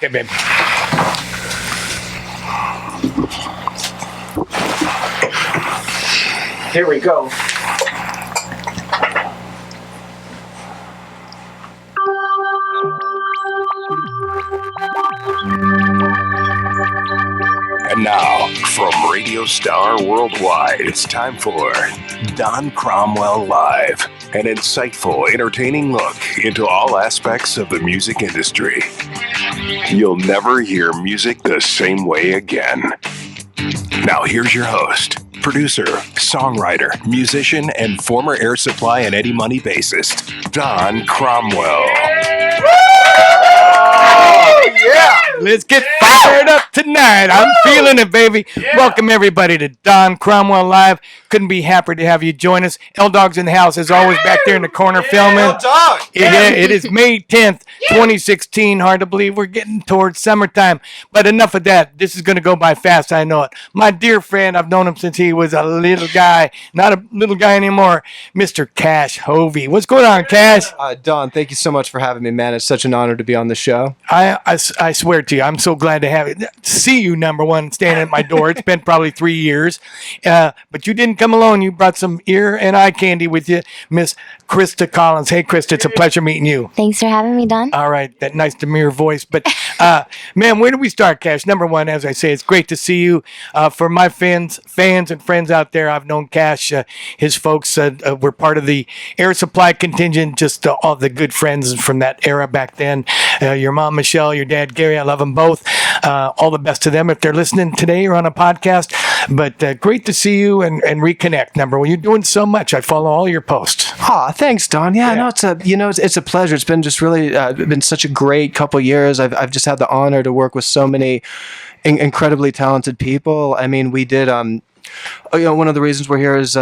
Okay, babe. Here we go. And now, from Radio Star Worldwide, it's time for Don Cromwell Live, an insightful, entertaining look into all aspects of the music industry. You'll never hear music the same way again. Now here's your host, producer, songwriter, musician, and former Air Supply and Eddie Money bassist, Don Cromwell. Yeah! Let's get fired up tonight. I'm feeling it, baby. Yeah. Welcome, everybody, to Don Cromwell Live. Couldn't be happier to have you join us. L-Dog's in the house, as always, back there in the corner filming. L-Dog! It is May 10th, 2016. Hard to believe we're getting towards summertime. But enough of that. This is going to go by fast, I know it. My dear friend, I've known him since he was a little guy. Not a little guy anymore. Mr. Kash Hovey. What's going on, Kash? Don, thank you so much for having me, man. It's such an honor to be on the show. I swear to you, I'm so glad to have it. See you, number one, standing at my door. It's been probably 3 years. But you didn't come alone. You brought some ear and eye candy with you, Miss Christa Collins. Hey, Christa, it's a pleasure meeting you. Thanks for having me, Don. All right, that nice demure voice. But, man, where do we start, Kash? Number one, as I say, it's great to see you. For my fans and friends out there, I've known Kash. His folks were part of the Air Supply contingent, just all the good friends from that era back then. Your mom, Michelle, your dad, Gary, I love them both. All the best to them if they're listening today or on a podcast. But great to see you and reconnect. Number one, you're doing so much. I follow all your posts. Thanks, Don. Yeah, no, it's a pleasure. It's been just really been such a great couple years. I've just had the honor to work with so many incredibly talented people. I mean, we did. One of the reasons we're here is.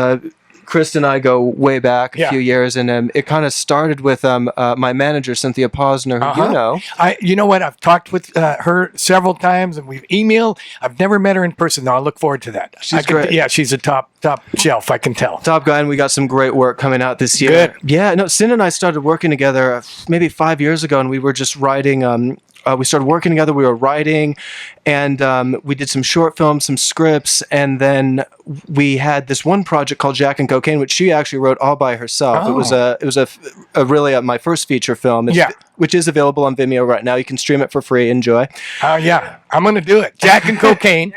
Chris and I go way back a few years, and it kind of started with my manager, Cynthia Posner, who you know. You know what? I've talked with her several times, and we've emailed. I've never met her in person, though. I look forward to that. She's great. Yeah, she's a top shelf, I can tell. Top guy, and we got some great work coming out this year. Good. Yeah, no, Cyn and I started working together maybe 5 years ago, and we were just writing... we started working together. We were writing, and we did some short films, some scripts, and then we had this one project called Jack and Cocaine, which she actually wrote all by herself. Oh. It was a really my first feature film, which is available on Vimeo right now. You can stream it for free. Enjoy. Yeah, I'm going to do it. Jack and Cocaine,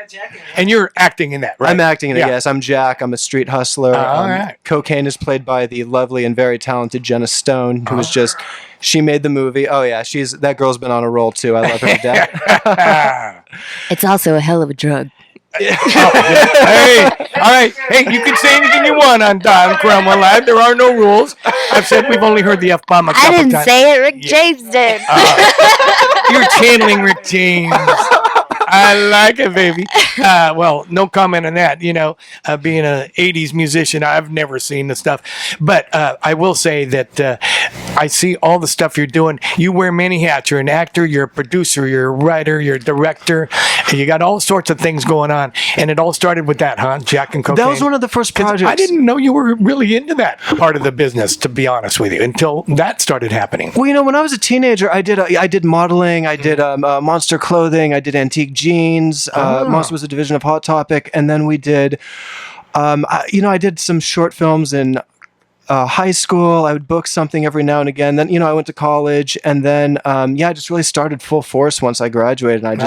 and you're acting in that, right? I'm acting in it. Yes, I'm Jack. I'm a street hustler. All right. Cocaine is played by the lovely and very talented Jenna Stone, who was just. She made the movie. Oh yeah, that girl's been on a roll too. I love her to death. It's also a hell of a drug. Hey, all right. Hey, you can say anything you want on Don Cromwell Live. There are no rules. I've said we've only heard the F-bomb a couple times. I didn't say it. Rick James did. You're channeling Rick James. I like it, baby. Well, no comment on that. Being an 80s musician, I've never seen the stuff. But I will say that I see all the stuff you're doing. You wear many hats. You're an actor, you're a producer, you're a writer, you're a director. You got all sorts of things going on. And it all started with that, huh? Jack and Cocaine. That was one of the first projects. I didn't know you were really into that part of the business, to be honest with you, until that started happening. Well, when I was a teenager, I did modeling, I did Monster Clothing, I did Antique Jeans. Monster was a division of Hot Topic, and then we did, I did some short films in high school. I would book something every now and again. Then, I went to college, and then, I just really started full force once I graduated. And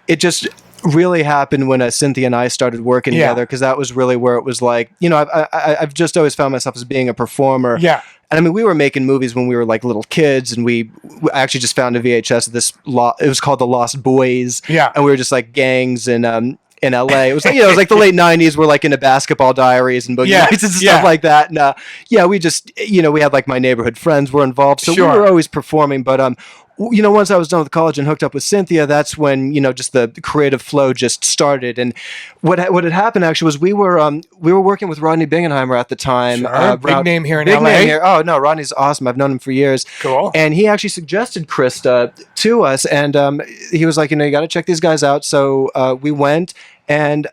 it just really happened when Cynthia and I started working together, because that was really where it was like, I've just always found myself as being a performer. Yeah. And I mean, we were making movies when we were like little kids, and we actually just found a VHS of this. It was called The Lost Boys. Yeah. And we were just like gangs in LA. It was it was like the late 90s. We're like into Basketball Diaries and Boogie Nights and stuff like that. And we just we had like My Neighborhood Friends were involved, so we were always performing. But once I was done with college and hooked up with Cynthia, that's when just the creative flow just started. And what had happened actually was we were working with Rodney Bingenheimer at the time. Sure. Big name here in LA. Name here. Oh no, Rodney's awesome. I've known him for years. Cool. And he actually suggested Christa to us, and he was like, you got to check these guys out. So we went, and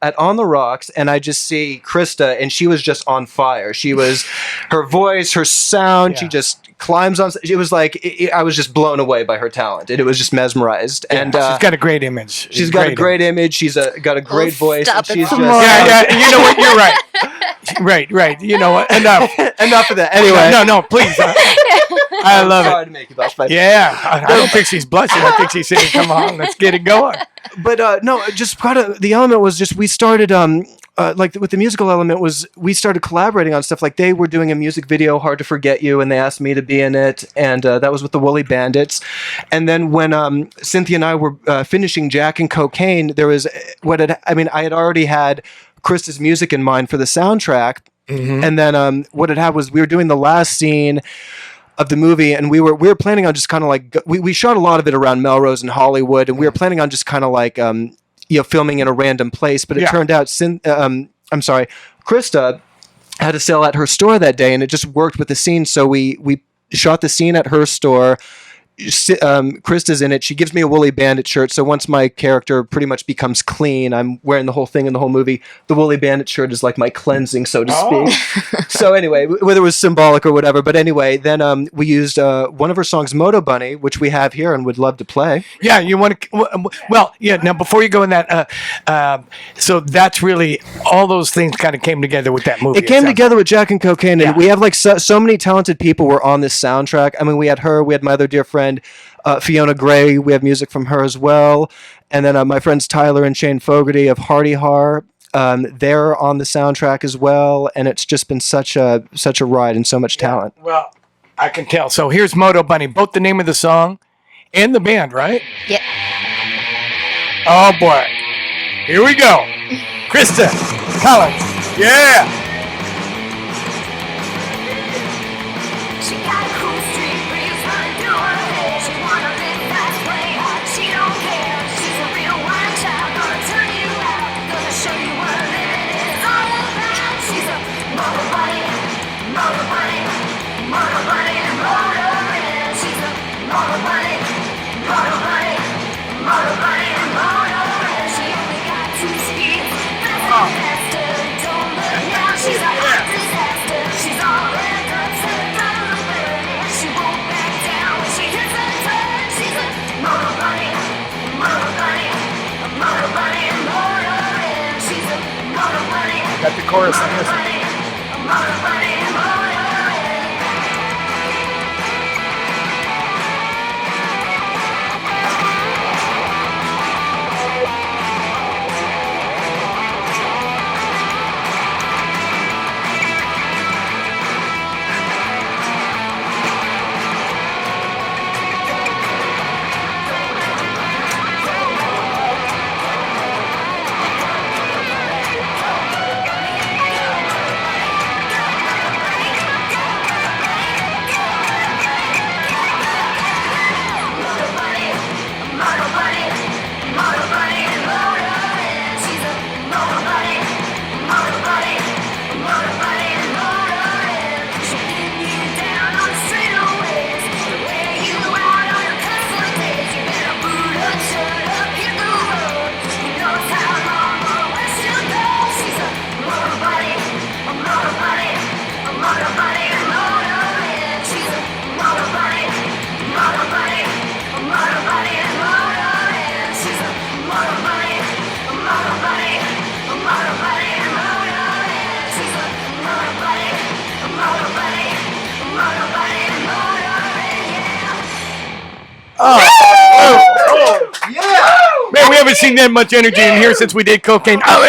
at On the Rocks, and I just see Christa, and she was just on fire. She was, her voice, her sound, she just climbs on. It was like I was just blown away by her talent, and it was just mesmerized. Yeah, and she's got a great image. She's got a great image. She's got a great voice. Stop And it she's some just more. Yeah. You know what? You're right. Right. You know what? Enough. enough of that. Anyway, No, please. I love sorry it. to make you blush, but Yeah, I don't think she's blushing. I think she's saying, "Come on, let's get it going." But no, just part of the element was just we started like with the musical element was we started collaborating on stuff. Like they were doing a music video, "Hard to Forget You," and they asked me to be in it, and that was with the Woolly Bandits. And then when Cynthia and I were finishing Jack and Cocaine, there was I had already had Christa's music in mind for the soundtrack, and then what it had was we were doing the last scene of the movie, and we were planning on just kind of like we shot a lot of it around Melrose and Hollywood, and we were planning on just kind of like filming in a random place. But it turned out, Christa had to sell at her store that day, and it just worked with the scene. So we shot the scene at her store. Christa's in it. She gives me a Woolly Bandit shirt. So once my character pretty much becomes clean, I'm wearing the whole thing in the whole movie. The Woolly Bandit shirt is like my cleansing, so to speak. So anyway, whether it was symbolic or whatever, but anyway, then we used one of her songs, Moto Bunny, which we have here and would love to play. Yeah, you want to? Well, yeah. Now, before you go in that, so that's really all those things kind of came together with that movie. It came together with Jack and Cocaine, and we have like so many talented people were on this soundtrack. I mean, we had her, we had my other dear friend Fiona Gray. We have music from her as well, and then my friends Tyler and Shane Fogarty of Hardy Har. They're on the soundtrack as well, and it's just been such a ride and so much talent. Well, I can tell. So here's Moto Bunny, both the name of the song and the band, right? Yep. Oh boy, here we go. Christa Collins, yeah. She got a cool street breeze running through her hair. She wanna live fast, play hard, she don't care. She's a real wild child, gonna turn you out, gonna show you what living is all about. She's a motor bunny, motor bunny, motor bunny, motoring. She's a motor bunny, motor bunny, motor bunny, motoring. She only got 2 speeds, fast and faster. Don't look now, she's a hot disaster. She's all red guts and throttle burning. She won't back down when she hits a turn. She's a motor bunny, motor bunny, motor bunny, motoring. She's a motor bunny, Got the chorus on this. bunny, motor bunny, motoring. Man, we haven't seen that much energy in here since we did Cocaine. Oh,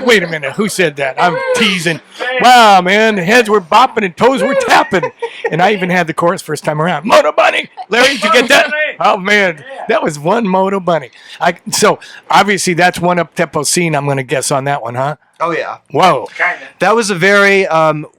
wait a minute. Who said that? I'm teasing. Wow, man, heads were bopping and toes were tapping. And I even had the chorus first time around. Moto Bunny. Larry, did you get that? Oh, man, that was one Moto Bunny. So, obviously, that's one up-tempo scene, I'm going to guess, on that one, huh? Oh yeah. Whoa. That was a very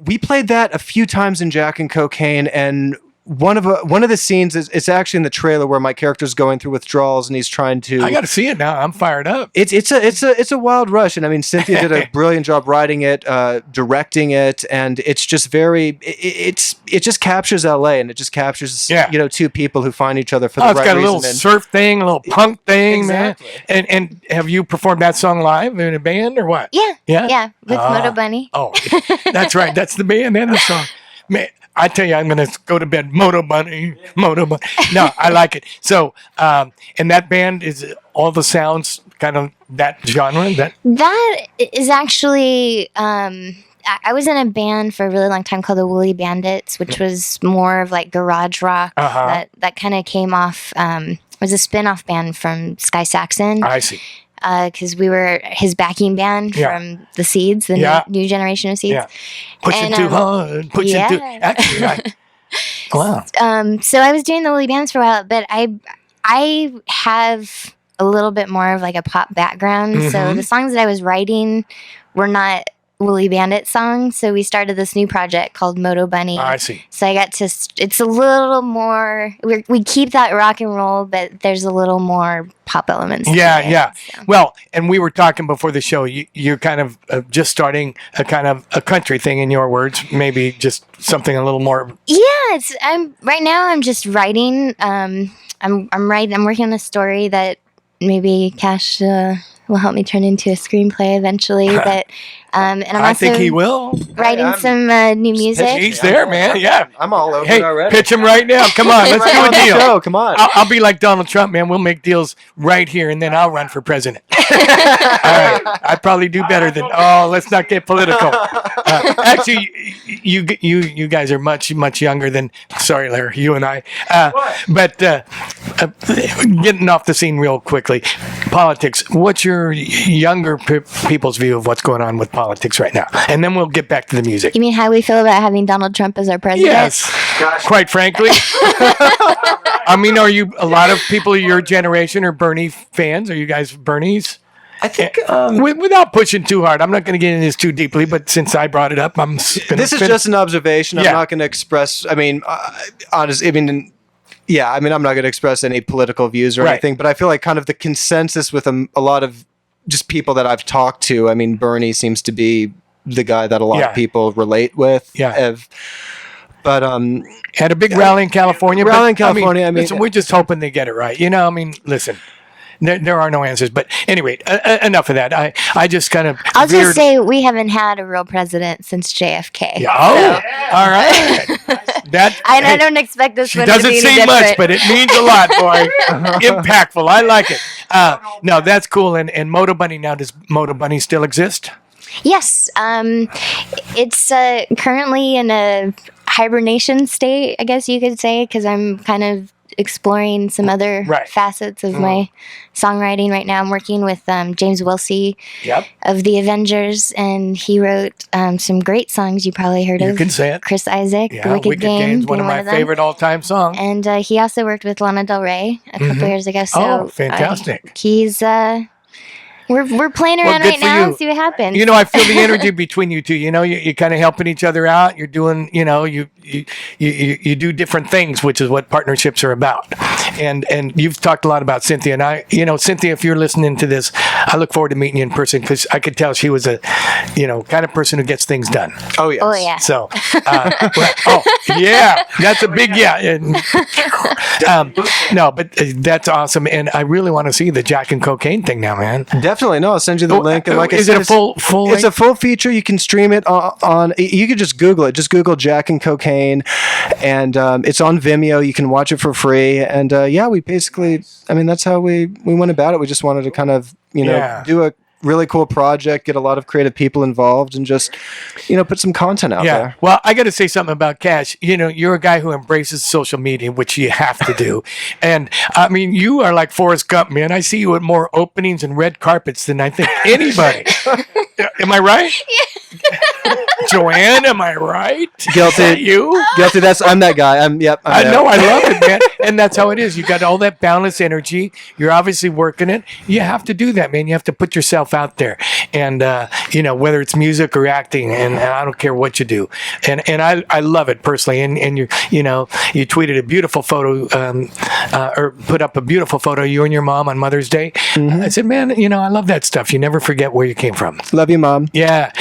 we played that a few times in Jack and Cocaine, and one of the scenes is it's actually in the trailer where my character's going through withdrawals and he's trying to. I got to see it now. I'm fired up. It's a wild rush, and I mean Cynthia did a brilliant job writing it, directing it, and it's just it just captures LA, and it just captures two people who find each other for the right reason. It's got a little surf thing, a little punk thing, exactly. Man. And have you performed that song live in a band or what? Yeah, with Moto Bunny. Oh, that's right. That's the band and the song. Man, I tell you, I'm going to go to bed. Moto Bunny. No, I like it. So, and that band is all the sounds kind of that genre? That is actually, I was in a band for a really long time called the Woolly Bandits, which was more of like garage rock. That kind of came off, was a spin-off band from Sky Saxon. I see. Because we were his backing band from the Seeds, the new generation of Seeds. Yeah. Pushing too hard. Pushing too. Actually, wow. So I was doing the Woolly Bands for a while, but I have a little bit more of like a pop background. So the songs that I was writing were not Woolly Bandit songs. So we started this new project called Moto Bunny. I see. So I got to, it's a little more, we keep that rock and roll, but there's a little more pop elements. Yeah. So. Well, and we were talking before the show, you're kind of just starting a kind of a country thing in your words, maybe just something a little more. Yeah, right now I'm just writing. I'm working on a story that maybe Kash will help me turn into a screenplay eventually, but and I'm also think he will. Writing some new music. He's there, man. Yeah, I'm all over it already. Pitch him right now. Come on, let's do a deal. Show, come on. I'll be like Donald Trump, man. We'll make deals right here, and then I'll run for president. All right. I'd probably do better than. Oh, let's not get political. Actually, you guys are much younger than. Sorry, Larry, you and I. But getting off the scene real quickly, politics. What's your younger people's view of what's going on with politics right now? And then we'll get back to the music. You mean how we feel about having Donald Trump as our president? Yes, quite frankly. I mean, are you a lot of people of your generation are Bernie fans? Are you guys Bernies? I think without pushing too hard, I'm not going to get into this too deeply. But since I brought it up, this is just an observation. I'm not going to express. I mean, honestly, I'm not going to express any political views or anything. But I feel like kind of the consensus with a lot of just people that I've talked to. I mean, Bernie seems to be the guy that a lot of people relate with. But had a big rally in California. I mean, listen, we're just hoping they get it right. I mean, listen. There are no answers, but anyway, enough of that. I just kind of. I'll just say we haven't had a real president since JFK. Yeah. Oh, all right. I don't expect this. She doesn't say much, but it means a lot, boy. Impactful. I like it. No, that's cool. And Moto Bunny now, does Moto Bunny still exist? Yes. It's currently in a hibernation state, I guess you could say, because I'm kind of exploring some other facets of my songwriting right now. I'm working with James Wilsey of the Avengers, and he wrote some great songs you probably heard of. You can say it. Chris Isaac, Wicked Game, one of my favorite all-time songs. And he also worked with Lana Del Rey a couple years ago. So fantastic. He's we're playing around right now and see what happens. I feel the energy between you two. You're kind of helping each other out. You're doing, you do different things, which is what partnerships are about. And you've talked a lot about Cynthia. And I, Cynthia, if you're listening to this, I look forward to meeting you in person because I could tell she was a, kind of person who gets things done. Oh, yes. Oh, yeah. So, that's a big no, but that's awesome. And I really want to see the Jack and Cocaine thing now, man. Definitely. No, I'll send you the link. And like I said, it a full it's a full feature. You can stream it on you could just Google it. Just Google Jack and Cocaine. And it's on Vimeo. You can watch it for free. And we basically, that's how we went about it. We just wanted to kind of, do a really cool project, get a lot of creative people involved, and just, put some content out there. Well, I got to say something about Kash. You're a guy who embraces social media, which you have to do. And I mean, you are like Forrest Gump, man. I see you at more openings and red carpets than I think anybody. Am I right? Joanne, am I right? Guilty. Is that you? Guilty. I'm that guy. Yep. I know. I love it, man. And that's how it is. You got all that boundless energy. You're obviously working it. You have to do that, man. You have to put yourself out there. And, whether it's music or acting, and I don't care what you do. And I love it personally. And you tweeted a beautiful photo, or put up a beautiful photo of you and your mom on Mother's Day. Mm-hmm. I said, man, I love that stuff. You never forget where you came from. Love you, Mom. Yeah.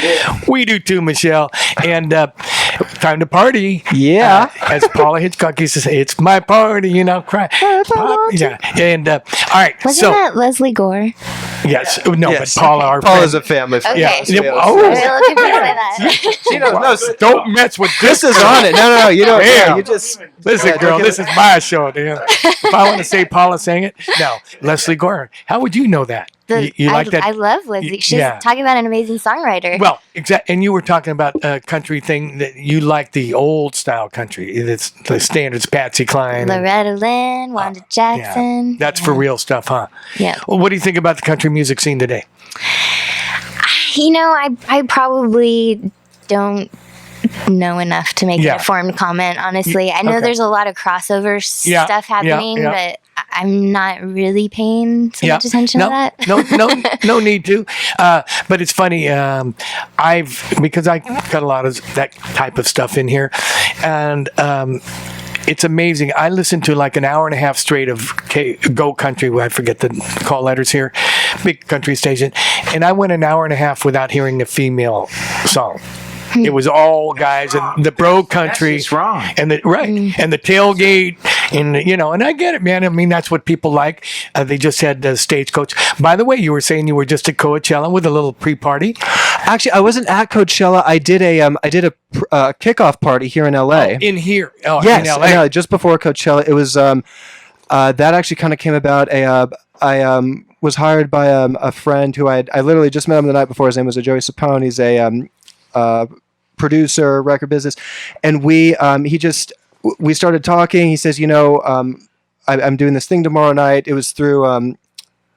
We do too, Michelle. And time to party. Yeah. As Paula Hitchcock used to say, it's my party, cry. Yeah. And all right. Wasn't that Leslie Gore? Yes. No, yes. But Paula, our Paula's friend. a family friend. Okay. Yeah. I was looking for that. She knows. No, don't mess with this. This is on it. No. You don't. Yeah. You just listen, girl. This is my show, damn. If I want to say Paula saying it, no. Leslie Gore. How would you know that? You like that? I love Leslie. She's talking about an amazing songwriter. Well, exactly. And you were talking about a country thing that you like, the old style country. It's the standards, Patsy Cline, Loretta Lynn, Wanda Jackson. Yeah. That's for real stuff, huh? Yeah. Well, what do you think about the country music scene today? I probably don't know enough to make an informed comment, honestly. I know there's a lot of crossover stuff happening, but I'm not really paying so much attention to that. No need to. But it's funny. Because I got a lot of that type of stuff in here, and it's amazing. I listened to like an hour and a half straight of Go Country. I forget the call letters here. Big country station. And I went an hour and a half without hearing the female song. It was all guys and the bro country. That's wrong. And the tailgate and and I get it, man. I mean, that's what people like. They just had Stagecoach. By the way, you were saying you were just at Coachella with a little pre-party. Actually, I wasn't at Coachella. I did a kickoff party here in LA. In here. Oh, yes, in LA. Just before Coachella. It was that actually kind of came about. I was hired by a friend who I literally just met him the night before. His name was Joey Sapone. He's a producer, record business, and we started talking. He says, I'm doing this thing tomorrow night. It was through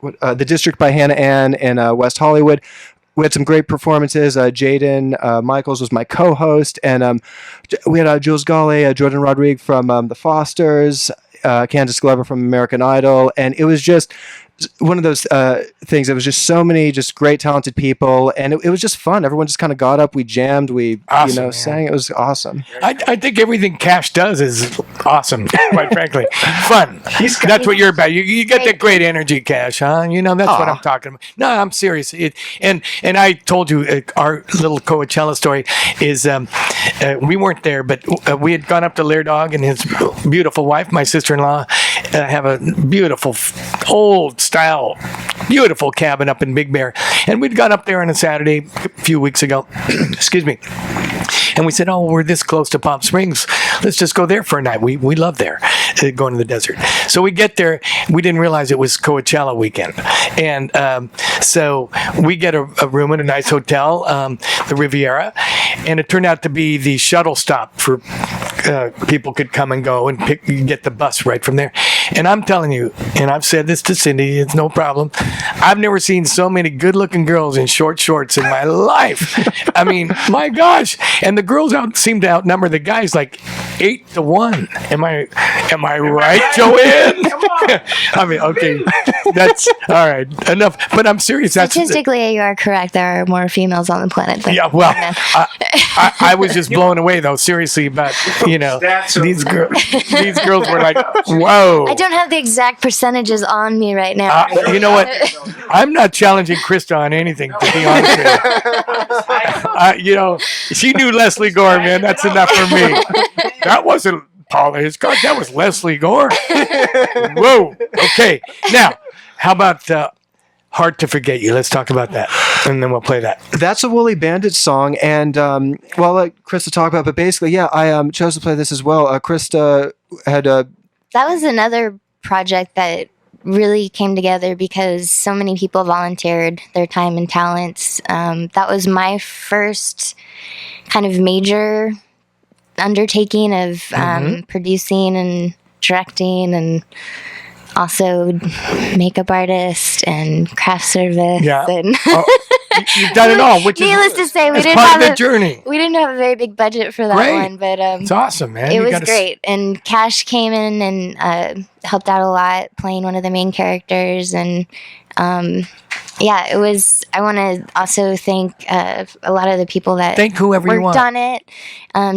the District by Hannah Ann in West Hollywood. We had some great performances. Jaden Michaels was my co-host, and we had Jules Gale, Jordan Rodriguez from The Fosters, Candace Glover from American Idol, and it was just one of those things. It was just so many just great, talented people, and it was just fun. Everyone just kind of got up, we jammed, we sang. It was awesome. I think everything Cash does is awesome, quite frankly. Fun. That's what you're about. You get that great energy, Cash, huh? That's what I'm talking about. No, I'm serious. And I told you our little Coachella story is we weren't there, but we had gone up to Lair Dog and his beautiful wife, my sister-in-law, have a beautiful old style, beautiful cabin up in Big Bear. And we'd gone up there on a Saturday a few weeks ago. Excuse me. And we said, we're this close to Palm Springs. Let's just go there for a night. We love there, going to the desert. So we get there. We didn't realize it was Coachella weekend. And so we get a room in a nice hotel, the Riviera. And it turned out to be the shuttle stop for people could come and go and get the bus right from there. And I'm telling you, and I've said this to Cindy, it's no problem. I've never seen so many good-looking girls in short shorts in my life. I mean, my gosh. And the girls seem to outnumber the guys like 8-1. Am I right, Joanne? I mean, okay, that's all right. Enough. But I'm serious. Statistically, you are correct. There are more females on the planet than men. I was just blown away, though. Seriously, about these girls were like, whoa. I don't have the exact percentages on me right now. You know what? I'm not challenging Christa on anything, to be honest with you. She knew Leslie Gore, man. That's enough for me. That wasn't Paula Hitchcock. That was Leslie Gore. Whoa. Okay. Now, how about Hard to Forget You? Let's talk about that, and then we'll play that. That's a Woolly Bandit song, and I'll let Christa talk about it, but basically, I chose to play this as well. Christa had That was another project that really came together because so many people volunteered their time and talents. That was my first kind of major undertaking of producing and directing, and also makeup artist and craft service. Yeah. And You've done it all, which needless to say, we is didn't part have of the journey. We didn't have a very big budget for that Great. one, but It's awesome, man. It was great, and Kash came in and helped out a lot, playing one of the main characters, and yeah, it was. I want to also thank a lot of the people that thank whoever you worked want on it.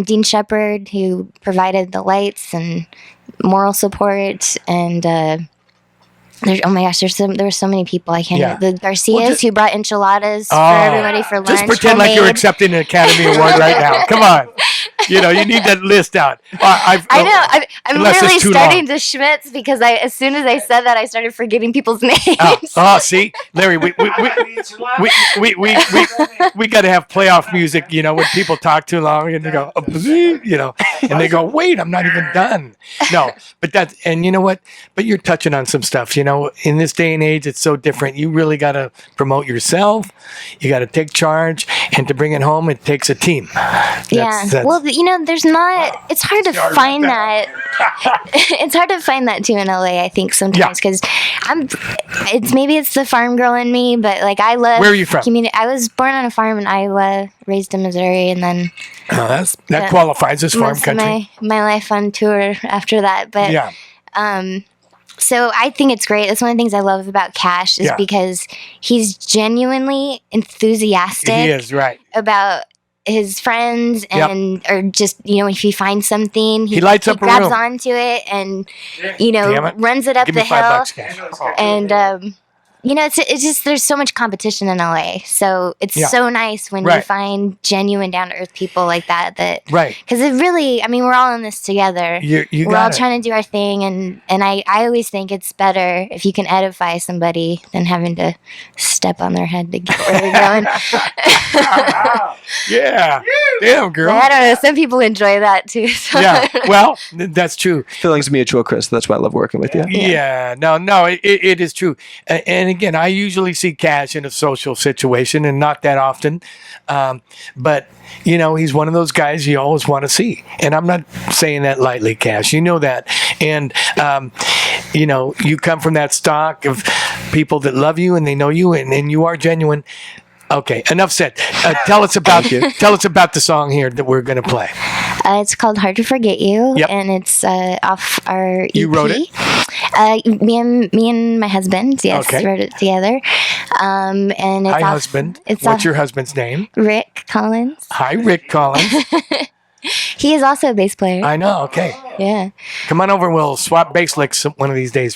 Dean Shepard, who provided the lights and moral support, and oh my gosh, there were so many people. I can't. The Garcias who brought enchiladas for everybody for lunch. Just pretend like you're accepting an Academy Award right now. Come on. You need that list out. I know. I'm literally starting to schmitz because as soon as I said that, I started forgetting people's names. See, Larry, we got to have playoff music. When people talk too long and they go, and they go, wait, I'm not even done. No, but and you know what? But you're touching on some stuff. In this day and age, it's so different. You really got to promote yourself. You got to take charge, and to bring it home, it takes a team. Well, there's not. It's hard to find that. It's hard to find that too in LA. I think sometimes because maybe it's the farm girl in me, but like I love. Where are you from? I was born on a farm in Iowa, raised in Missouri, and then. That qualifies as farm country. My life on tour after that, but So I think it's great. That's one of the things I love about Kash is because he's genuinely enthusiastic. He is, right. About his friends and or just if he finds something he lights up grabs a room. onto it and runs it up Give the me hill $5, Kash. and it's just there's so much competition in LA, so it's so nice when you find genuine down to earth people like that right, because it really, we're all in this together. We're all trying to do our thing, and I always think it's better if you can edify somebody than having to step on their head to get where they're going. Yeah, damn girl. I don't know. Some people enjoy that too. So. Yeah, well, that's true. Feelings mutual, Chris. That's why I love working with you. Yeah, no, it is true. And again, I usually see Kash in a social situation, and not that often. But he's one of those guys you always want to see, and I'm not saying that lightly, Kash. You know that, and you come from that stock of people that love you and they know you, and you are genuine. Okay, enough said. Tell us about the song here that we're going to play. It's called "Hard to Forget You," and it's off our EP. You wrote it? Me and my husband, wrote it together. And it's Hi, husband. What's your husband's name? Rick Collins. Hi, Rick Collins. He is also a bass player. I know. Okay. Yeah. Come on over. And we'll swap bass licks one of these days.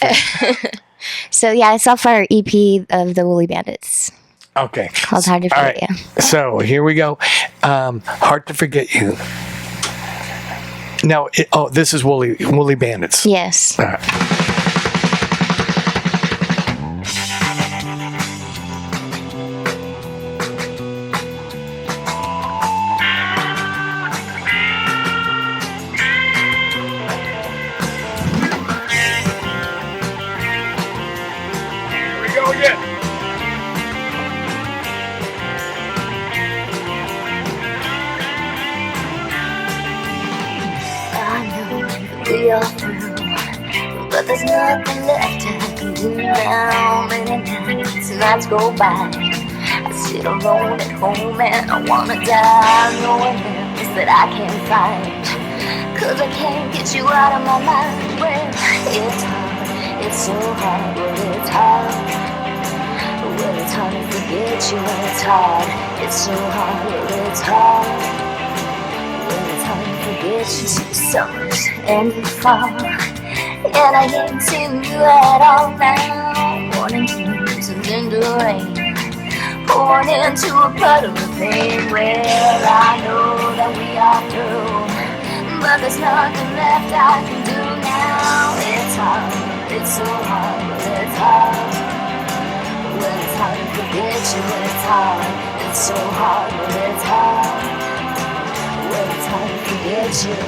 So it's off our EP of the Woolly Bandits. Okay. Called Hard to Forget You. So here we go. Hard to Forget You. Now, this is Woolly Bandits. Yes. All right. Here we go again. We are through, but there's nothing left I can do now. Many nights go by, I sit alone at home and I wanna die. Knowing things that I can't find, 'cause I can't get you out of my mind. Well, it's hard, it's so hard, well it's hard. Well, it's hard to forget you, well it's hard. It's so hard, well it's hard. Forget you to summers and fall, and I ain't seen you at all now. Morning dreams and then the rain, pouring into a puddle of pain. Well, I know that we are through, but there's nothing left I can do now. It's hard, it's so hard, well it's hard. Well, it's hard to forget you, it's hard. It's so hard, well it's hard. It's hard to forget you.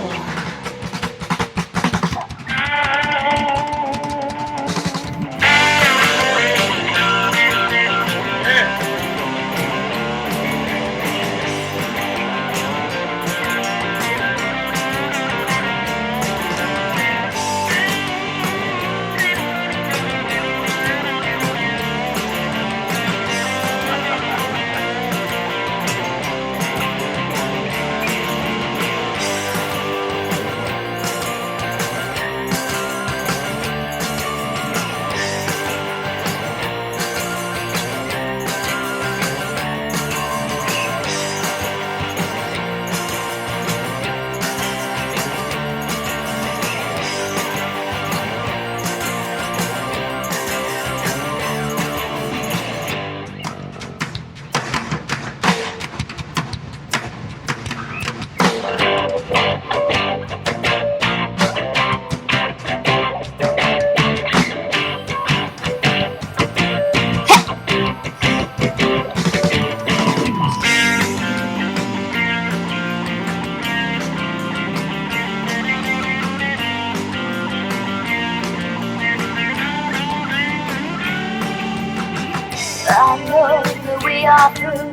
I know that we are through,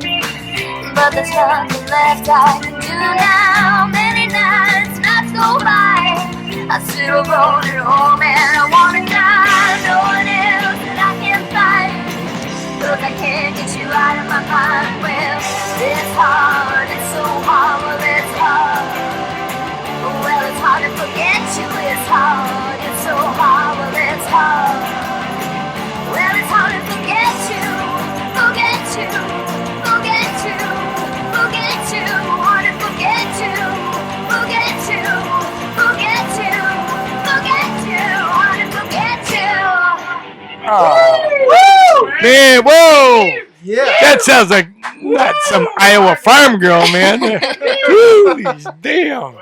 but there's nothing left I can do now. Many nights go by, I sit alone at home and I wanna die. No one else that I can find, 'cause I can't get you out of my mind. Well, it's hard, it's so hard, well it's hard. Well, it's hard to forget you, it's hard, it's so hard, well it's hard. Well, it's hard to forget you, forget you, forget you, forget you, hard to forget you, forget you, forget you, forget you, hard to forget you. Oh. Woo! Man, whoa! Yeah. That sounds like not some Iowa farm girl, man. Ooh, damn.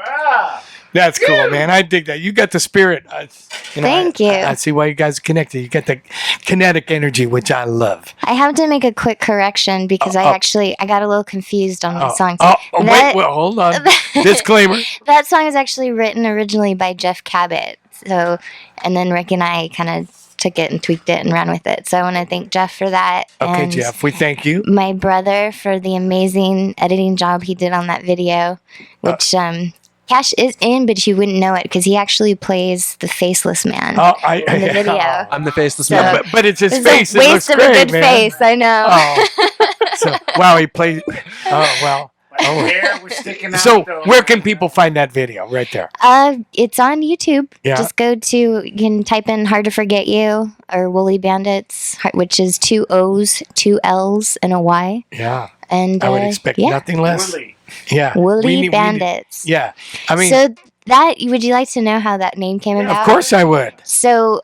That's cool, man. I dig that. You got the spirit. Thank you. I see why you guys are connected. You got the kinetic energy, which I love. I have to make a quick correction because I got a little confused on my song. Wait, hold on. Disclaimer. That song is actually written originally by Jeff Cabot. So, and then Rick and I kind of took it and tweaked it and ran with it. So I want to thank Jeff for that. Okay, and Jeff, we thank you. My brother for the amazing editing job he did on that video, which Kash is in, but you wouldn't know it because he actually plays the faceless man in the video. I'm the faceless man. But it's his face. A waste of a good face, I know. So, wow, he plays. Oh, well. Hair was sticking out. So, where can people find that video right there? It's on YouTube. Yeah. Just go to, you can type in Hard to Forget You or Woolly Bandits, which is 2 O's, 2 L's, and a Y. Yeah. And I would expect nothing less. Woolly. Yeah. Woolly Bandits. Yeah. I mean, so would you like to know how that name came about? Of course I would. So,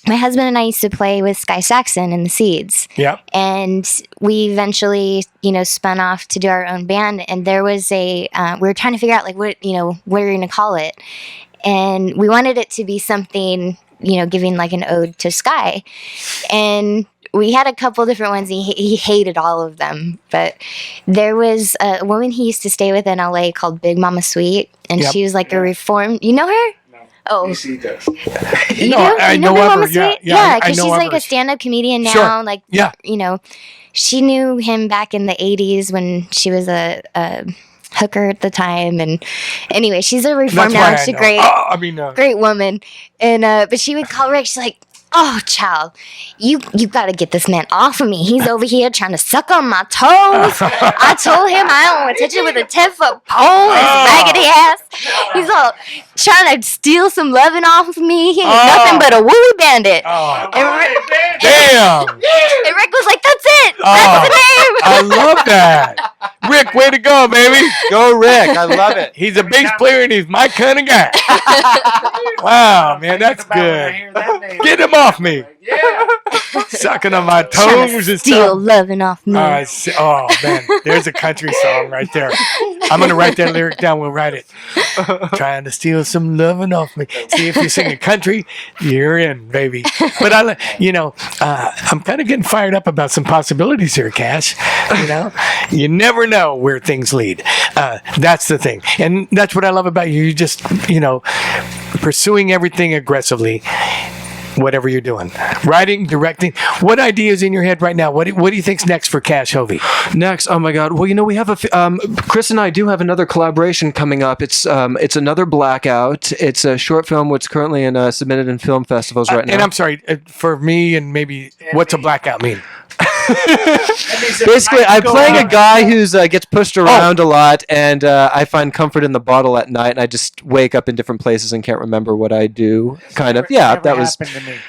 my husband and I used to play with Sky Saxon in the Seeds. Yeah. And we eventually, spun off to do our own band. And there was we were trying to figure out, what we're going to call it. And we wanted it to be something, giving like an ode to Sky. And we had a couple different ones. He hated all of them. But there was a woman he used to stay with in LA called Big Mama Sweet. And she was like a reformed, you know her? Oh, DC does. You do? I know Big of Mama her. Yeah, Sweet? Yeah, because she's of like her. a stand-up comedian now. Sure. Like, yeah. She knew him back in the 80s when she was a hooker at the time. And anyway, she's a reformed now. She's a great woman. And but she would call Rick. She's like, "Oh, child, you got to get this man off of me. He's over here trying to suck on my toes. I told him I don't want to touch it with a 10-foot pole. His raggedy ass. He's all trying to steal some loving off of me. He ain't nothing but a woolly bandit." Damn. And Rick was like, "That's it. That's the name." I love that. Rick, way to go, baby. Go, Rick. I love it. He's a bass player and he's my kind of guy. Wow, man, that's good. Get him off me. Yeah. Sucking on my Trying toes to and steal stuff. loving off me. Oh, man. There's a country song right there. I'm going to write that lyric down. We'll write it. Trying to steal some loving off me. See, if you're singing country, you're in, baby. But I'm kind of getting fired up about some possibilities here, Kash. You never know where things lead. That's the thing. And that's what I love about you. You just, pursuing everything aggressively. Whatever you're doing, writing, directing. What idea is in your head right now? What do you think's next for Kash Hovey? Next, oh my God! Well, we have Chris and I do have another collaboration coming up. It's another Blackout. It's a short film which is currently submitted in film festivals right now. And I'm sorry for me, and maybe what's a blackout mean? Basically, I'm playing a guy who's gets pushed around a lot, and I find comfort in the bottle at night, and I just wake up in different places and can't remember what I do. Kind of, yeah. That was happened to me.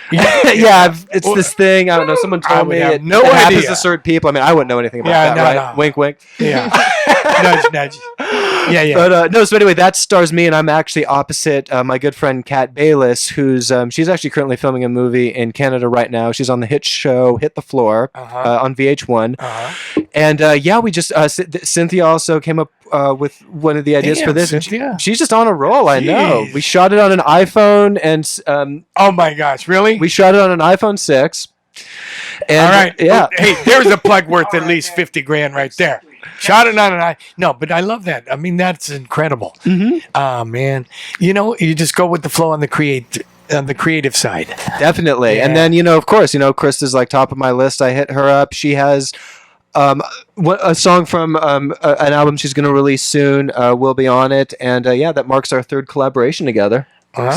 It's this thing. I don't know. Someone told me it happens to certain people. I mean, I wouldn't know anything about that, right? No. Wink, wink. Yeah. Nudge, nudge. Yeah. But so anyway, that stars me, and I'm actually opposite my good friend Kat Bayless, who's she's actually currently filming a movie in Canada right now. She's on the hit show Hit the Floor on VH1, and we just Cynthia also came up with one of the ideas for this. Cynthia. She's just on a roll. I know. We shot it on an iPhone, and oh my gosh, really? We shot it on an iPhone 6. And, all right. Yeah. Hey, there's a plug worth at least $50,000 right there. Shot it on an eye. No, but I love that. I mean, that's incredible. Mm-hmm. Man, you just go with the flow on the the creative side. Definitely. Yeah. And then, of course, Christa's like top of my list. I hit her up. She has a song from an album she's going to release soon. Will be on it. And that marks our third collaboration together.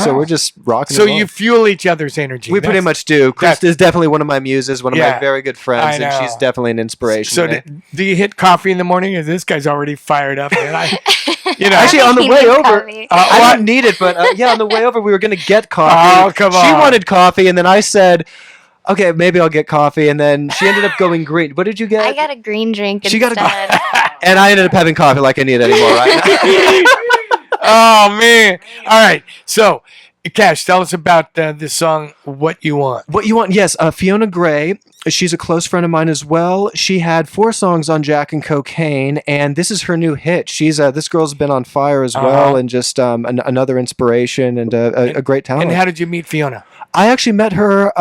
So we're just rocking. So you fuel each other's energy. We pretty much do. Christa is definitely one of my muses, one of my very good friends, and she's definitely an inspiration. So do you hit coffee in the morning? Or this guy's already fired up, man. Actually, on the way over, I didn't need it, but on the way over, we were going to get coffee. Oh, come on. She wanted coffee, and then I said, okay, maybe I'll get coffee, and then she ended up going green. What did you get? I got a green drink She instead. And I ended up having coffee like I need anymore right now. Oh, man. All right. So, Kash, tell us about this song, What You Want. What You Want, yes. Fiona Gray, she's a close friend of mine as well. She had 4 songs on Jack and Cocaine, and this is her new hit. She's this girl's been on fire as well, and just another inspiration and a great talent. And how did you meet Fiona? I actually met her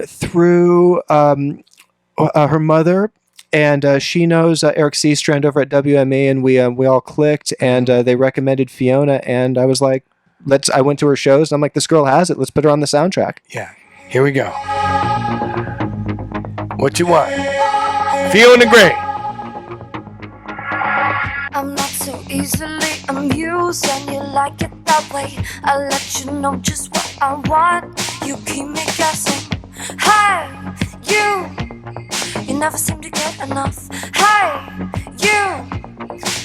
through her mother. And she knows Eric Seastrand over at WME, and we all clicked, and they recommended Fiona, and I was like, I went to her shows, and I'm like, this girl has it. Let's put her on the soundtrack. Yeah, here we go. What You Want, Fiona Gray. I'm not so easily amused, and you like it that way. I let you know just what I want. You keep me guessing. Hey, you never seem to get enough. Hey,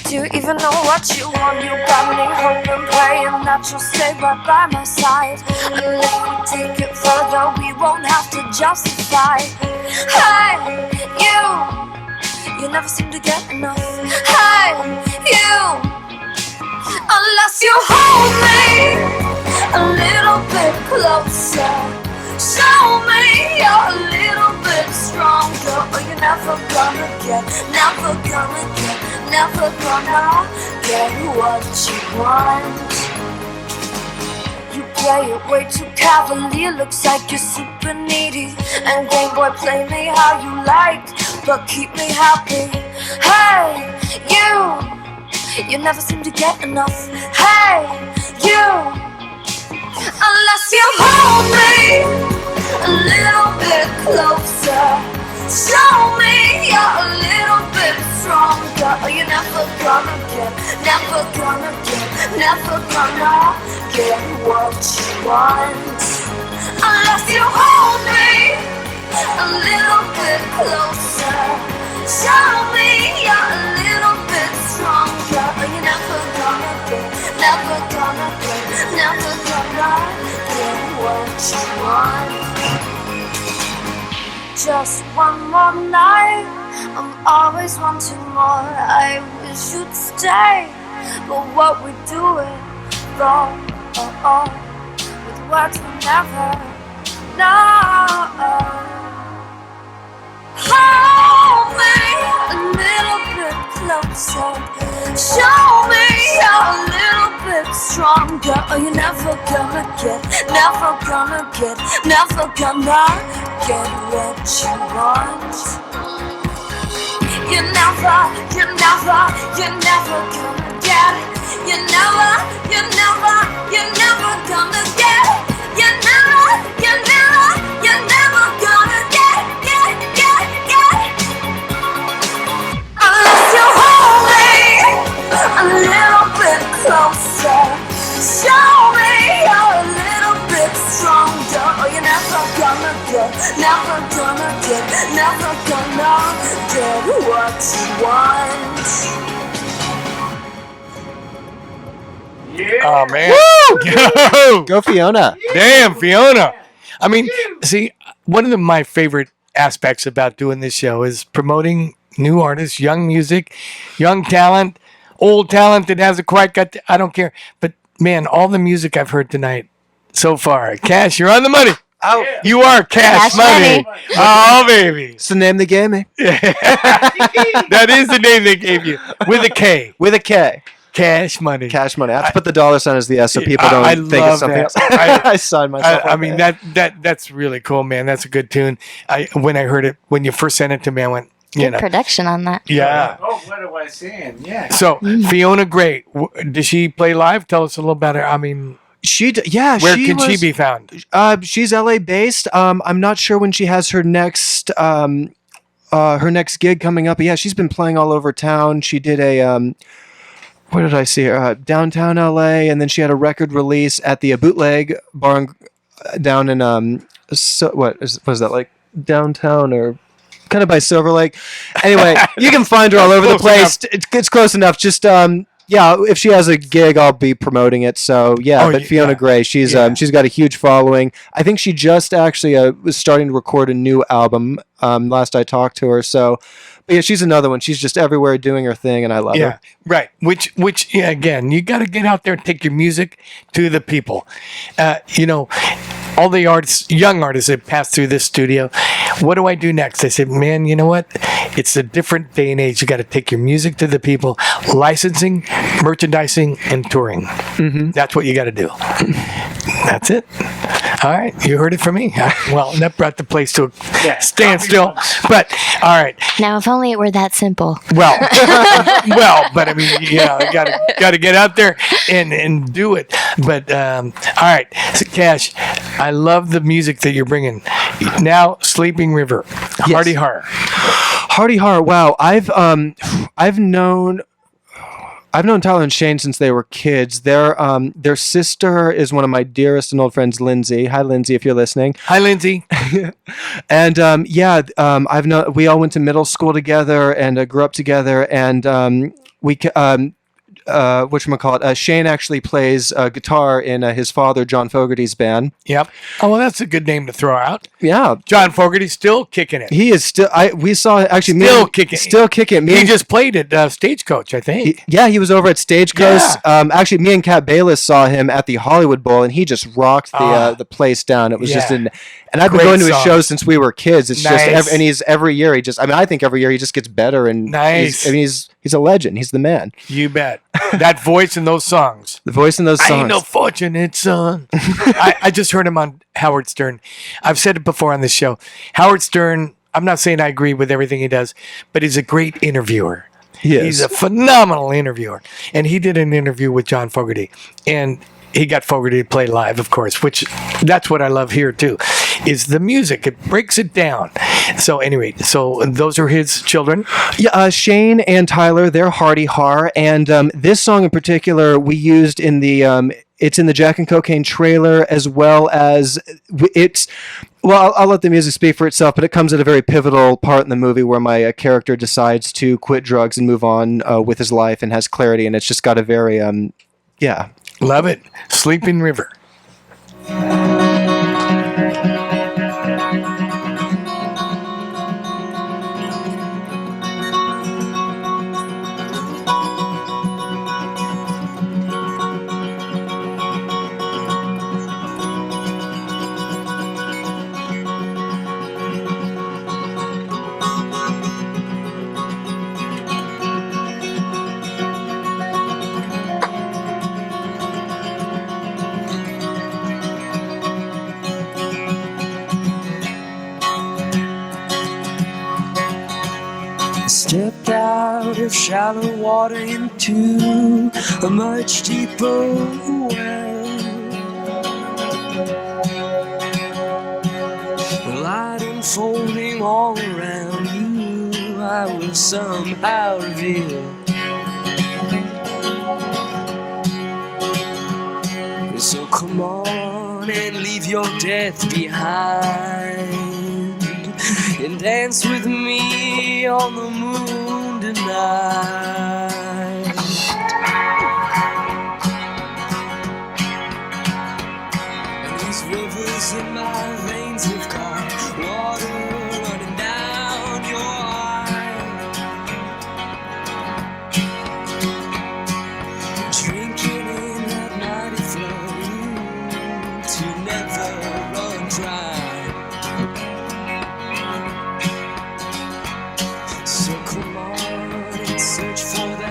do you even know what you want? You got me hoping, praying that you'll stay right by my side. And if we take it further, we won't have to justify. Hey, you never seem to get enough. Hey, unless you hold me a little bit closer, show me you're a little bit stronger, or you're never gonna get what you want. You play it way too cavalier, looks like you're super needy. And Game Boy, play me how you like, but keep me happy. Hey, you never seem to get enough. Hey, unless you hold me a little bit closer, show me you're a little bit stronger, or you're never gonna get what you want. Unless you hold me a little bit closer, show me you're a little bit stronger, or you're never gonna get what you want. Just one more night, I'm always wanting more. I wish you'd stay, but what we do it wrong, with words we never know. Hold me a little bit closer, show me you're a little bit stronger, or you're never gonna get what you want. You're never gonna get it. You're never gonna get it. You're never gonna get it. Unless you hold me a little bit closer, show me you're a little bit stronger, or you're never gonna get what you want. Oh, man. Go Fiona. Damn, Fiona. I mean, see, one of my favorite aspects about doing this show is promoting new artists, young music, young talent, old talent that hasn't quite got I don't care. But, man, all the music I've heard tonight so far. Cash, you're on the money. Oh, you are Cash Money. Oh, baby. It's the name they gave me. That is the name they gave you. With a K. With a K. Cash Money. Cash Money. I have to put the dollar sign as the S so people don't think it's something else. I signed myself. I mean, that's really cool, man. That's a good tune. When I heard it, when you first sent it to me, I went, Good production on that. Yeah. Oh, what am I saying? Yeah. So, Fiona Gray, does she play live? Tell us a little about her. I mean, Where can she be found? She's LA based. I'm not sure when she has her next gig coming up. But yeah, she's been playing all over town. She did a where did I see her? Downtown LA, and then she had a record release at the Bootleg bar down in was that, like downtown or kind of by Silver Lake? Anyway, you can find her all over the place. It's close enough. Just if she has a gig, I'll be promoting it. So Fiona Gray, she's got a huge following. I think she just actually was starting to record a new album. Last I talked to her, so. But yeah, she's another one. She's just everywhere doing her thing, and I love her. Right. Which again, you got to get out there and take your music to the people. All the artists, young artists that pass through this studio, what do I do next? I said, man, you know what? It's a different day and age. You got to take your music to the people. Licensing, merchandising, and touring. Mm-hmm. That's what you got to do. That's it. All right. You heard it from me. Well, that brought the place to a standstill. But, all right. Now, if only it were that simple. Well, but I mean, got to get out there and do it. But, all right. So, Kash, I love the music that you're bringing. Now, Sleeping River, Hardy Har. Hardy Har. Wow. I've known Tyler and Shane since they were kids. Their sister is one of my dearest and old friends, Lindsay. Hi, Lindsay, if you're listening. Hi, Lindsay. And we all went to middle school together and grew up together. And Shane actually plays guitar in his father John Fogerty's band. Yep. Oh, well, that's a good name to throw out. Yeah. John Fogerty's still kicking it. He is still. We saw actually still kicking. He just played at Stagecoach, I think. He was over at Stagecoach. Yeah. Actually, me and Kat Bayless saw him at the Hollywood Bowl, and he just rocked the place down. It was just and I've been going to his shows since we were kids. It's just, and he's every year I think every year he just gets better and nice. He's a legend. He's the man. You bet. That voice in those songs. The voice in those songs. I ain't no fortunate son. I just heard him on Howard Stern. I've said it before on this show. Howard Stern, I'm not saying I agree with everything he does, but he's a great interviewer. He's a phenomenal interviewer. And he did an interview with John Fogerty. And he got Fogerty to play live, of course, which that's what I love here too, is the music. It breaks it down. So anyway, those are his children. Yeah, Shane and Tyler, they're Hardy Har, and this song in particular we used in the it's in the Jack and Cocaine trailer, as well as I'll let the music speak for itself, but it comes at a very pivotal part in the movie where my character decides to quit drugs and move on with his life and has clarity, and it's just got a very Love it. Sleeping River. Stepped out of shallow water into a much deeper well. The light unfolding all around you, I will somehow reveal. So come on and leave your death behind, and dance with me on the moon tonight. And these rivers in my veins have got water running down your eye. Drinking in that mighty flow to never run dry. So come on and search for that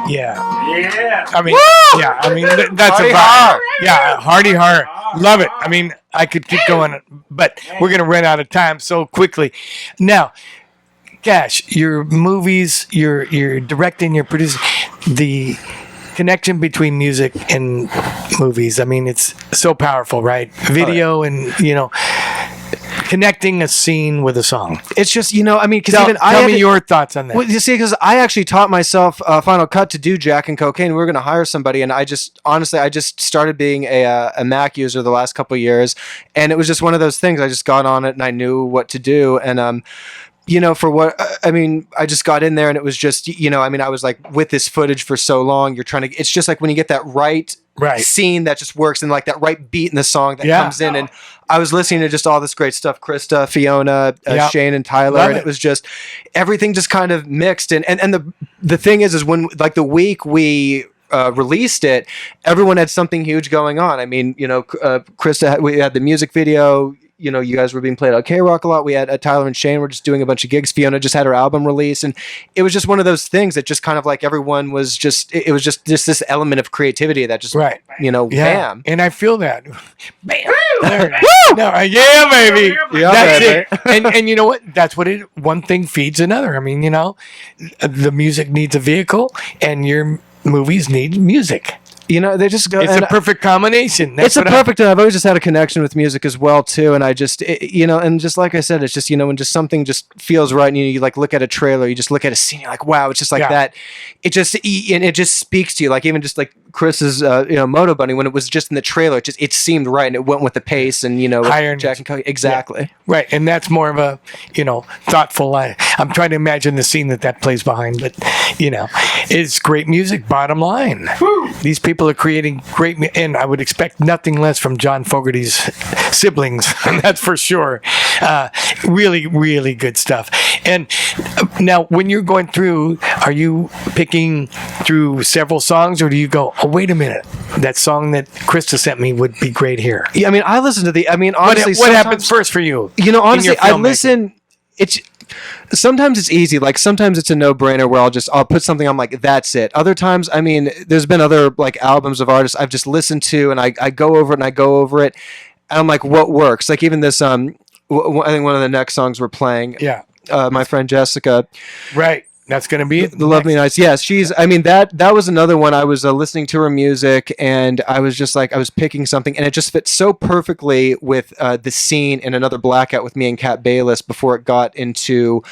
Yeah. Yeah. I mean, yeah. I mean, that's Hardy a vibe. har. Yeah, Hardy Heart. Love it. I mean, I could keep going, but we're gonna run out of time so quickly. Now, Kash, your movies, you're directing, you're producing, the connection between music and movies. I mean, it's so powerful, right? Video and connecting a scene with a song. It's just, I mean, because Tell me your thoughts on that. Well, you see, because I actually taught myself Final Cut to do Jack and Cocaine. We were going to hire somebody, and I just started being a Mac user the last couple of years, and it was just one of those things. I just got on it, and I knew what to do, and for what I mean, I just got in there, and it was just, I mean, I was like with this footage for so long. You're trying to. It's just like when you get that right scene that just works, and like that right beat in the song that comes in, and I was listening to just all this great stuff, Christa, Fiona, Shane, and Tyler, and it was just everything just kind of mixed. And the thing is when like the week we released it, everyone had something huge going on. I mean, Christa, we had the music video. You guys were being played on K-Rock a lot. We had Tyler and Shane were just doing a bunch of gigs. Fiona just had her album release, and it was just one of those things that just kind of like everyone was just. It was just this element of creativity that just bam. And I feel that, bam. Yeah, baby. Yeah, that's baby. it. And you know what? That's what it. One thing feeds another. I mean, the music needs a vehicle, and your movies need music. They just go. It's a perfect combination. It's a perfect. I've always just had a connection with music as well too, and I just, and just like I said, it's just when just something just feels right, and you like look at a trailer, you just look at a scene, you're like, wow, it's just like that. It just speaks to you, like even just like Chris's, Moto Bunny, when it was just in the trailer, it seemed right, and it went with the pace, and Jack and Coke, exactly. Yeah. Right, and that's more of a thoughtful. I'm trying to imagine the scene that plays behind, but it's great music. Bottom line, these people are creating great, and I would expect nothing less from John Fogerty's siblings, and that's for sure. Really, really good stuff. And now, when you're going through, are you picking through several songs, or do you go, oh, wait a minute, that song that Christa sent me would be great here? Yeah, I mean, I listen to honestly, what happens first for you? Honestly, I listen. Sometimes it's easy. Like sometimes it's a no-brainer where I'll put something. I'm like, that's it. Other times, I mean, there's been other like albums of artists I've just listened to, and I go over it and I'm like, what works? Like even this, I think one of the next songs we're playing. Yeah. My friend Jessica. Right. That's going to be it. The Lovely Nights. Yes, she's. I mean that was another one. I was listening to her music, and I was just like I was picking something, and it just fit so perfectly with the scene in Another Blackout with me and Kat Bayless before it got into,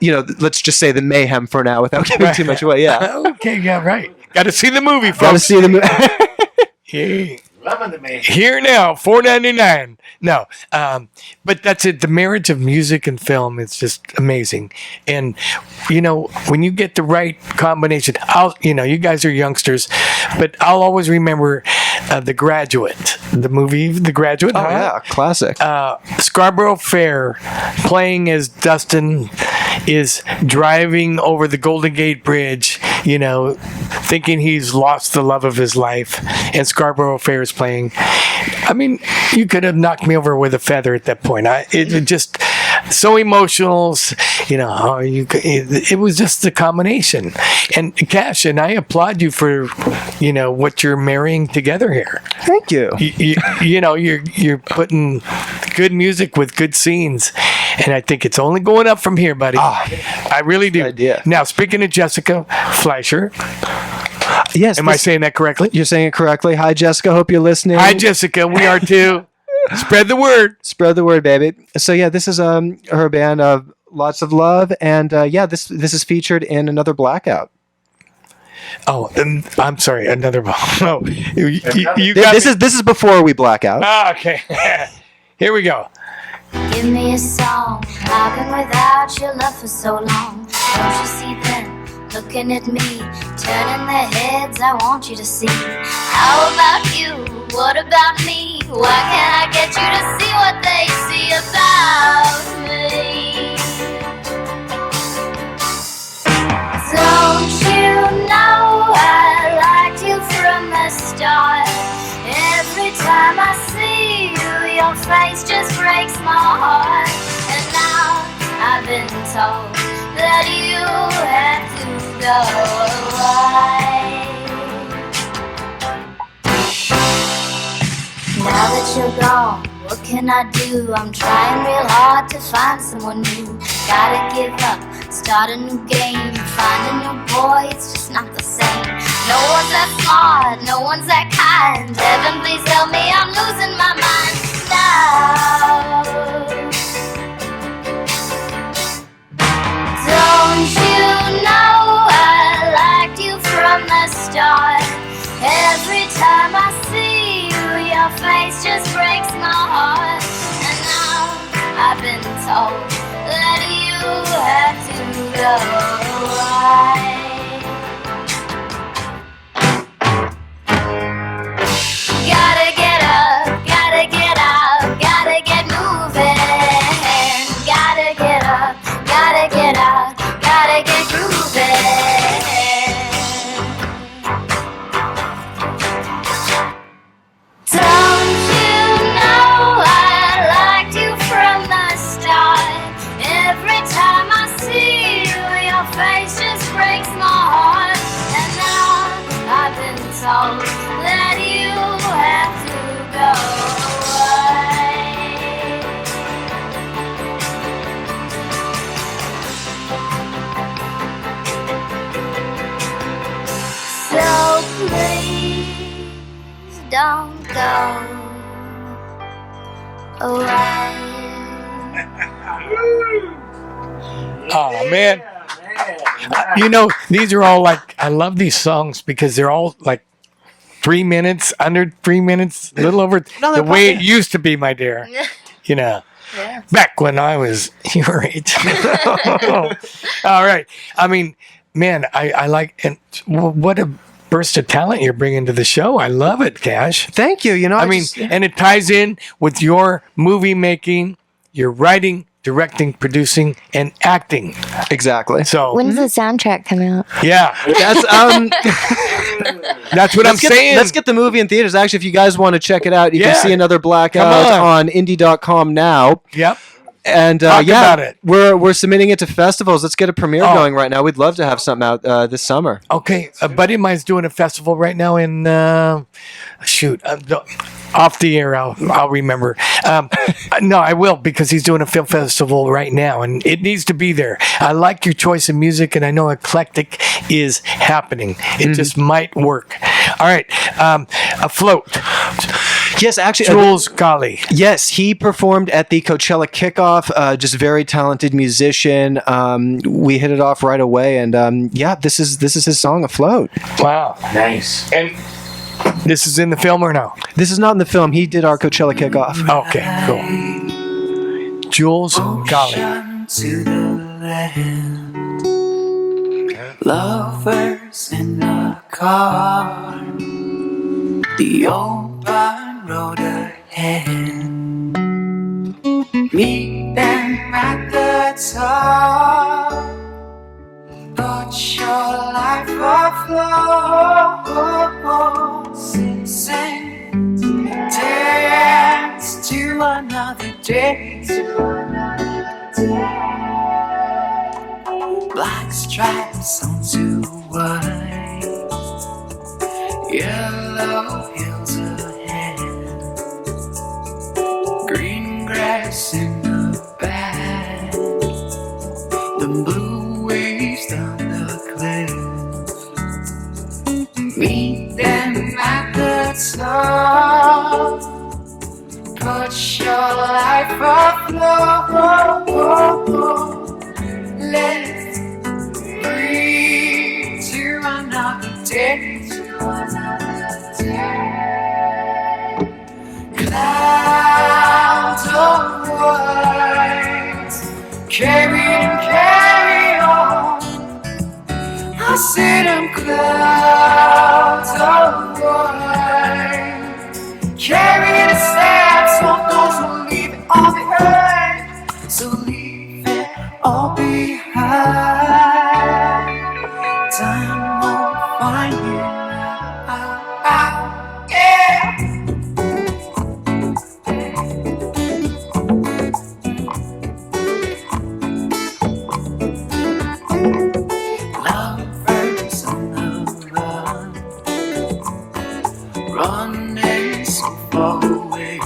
let's just say the mayhem for now, without giving too much away. Yeah. Okay. Yeah. Right. Got to see the movie, folks. Got to see the movie. Yeah. Loving the man. Here now, $4.99. No, but that's it. The marriage of music and film is just amazing. And when you get the right combination, you guys are youngsters, but I'll always remember The Graduate, the movie The Graduate. Oh yeah, classic. Scarborough Fair playing as Dustin is driving over the Golden Gate Bridge, thinking he's lost the love of his life, and Scarborough Fair is playing. I mean, you could have knocked me over with a feather at that point. It just so emotional. It was just the combination. And Kash, and I applaud you for what you're marrying together here. Thank you. You're putting good music with good scenes, and I think it's only going up from here, buddy. I really do. Idea. Now, speaking of Jessica Fleischer. Yes. Am I saying that correctly? You're saying it correctly. Hi, Jessica. Hope you're listening. Hi, Jessica. We are too. Spread the word. Spread the word, baby. So yeah, this is her band of Lots of Love, and this is featured in Another Blackout. Oh, I'm sorry. Another. No, this is before we black out. Okay. Here we go. Give me a song. I've been without your love for so long. Don't you see them looking at me, turning their heads? I want you to see. How about you? What about me? Why can't I get you to see what they see about me? Don't you know I liked you from the start? Every time I see you, your face just breaks my heart. And now I've been told that you have to go away. on, what can I do? I'm trying real hard to find someone new. Gotta give up, start a new game. Find a new boy, it's just not the same. No one's that smart, no one's that kind. Heaven, please help me, I'm losing my mind now. Don't you know I liked you from the start? Every time I see you, your face just breaks my heart. And now I've been told that you have to go. Gotta get up, gotta get out, gotta get moving. Gotta get up, gotta get out, gotta get grooving. Don't you know I liked you from the start? Every time I see you, your face just breaks my heart. And now I've been told that you have to go away. So please don't go away. Oh man. You know, these are all like, I love these songs because they're all like 3 minutes, under 3 minutes, a little over the way it used to be, my dear. You know, back when I was your age. All right. I mean, man, I like, and what a burst of talent you're bringing to the show. I love it, Kash. Thank you. You know, I mean, and it ties in with your movie making, your writing, directing, producing, and acting. Exactly. So When's the soundtrack come out? yeah, That's that's what I'm saying. Let's get the movie in theaters. Actually, if you guys want to check it out, you Yeah. can see another Blackout on indie.com now. Yep. And Talk about it. we're submitting it to festivals. Let's get a premiere going right now. We'd love to have something out this summer. Okay, a buddy of mine's doing a festival right now in off the air. I'll remember. No, I will, because he's doing a film festival right now, and it needs to be there. I like your choice of music, and I know eclectic is happening. It just might work. All right, Afloat. Yes, actually, Jules Golly. yes, he performed at the Coachella kickoff. Just very talented musician. We hit it off right away, and this is his song "Afloat." Wow, Nice. and this is in the film or no? This is not in the film. He did our Coachella kickoff. Okay, cool. Jules Golly. Ocean to the land, lovers in the car, the open road ahead. Meet them at the top. Put your life afloat. Sing, sing, dance to another day. Black stripes onto white, yellow hills ahead, green grass in the back, the blue waves down the cliff. Meet them at the top. Put your life afloat. Let's breathe to another day. Clouds of white, carry and carry on. I see them clouds of white, carry the steps of those who leave it all behind. So leave it all behind. Time won't find you now. Yeah. Lovers on the run, running so far away.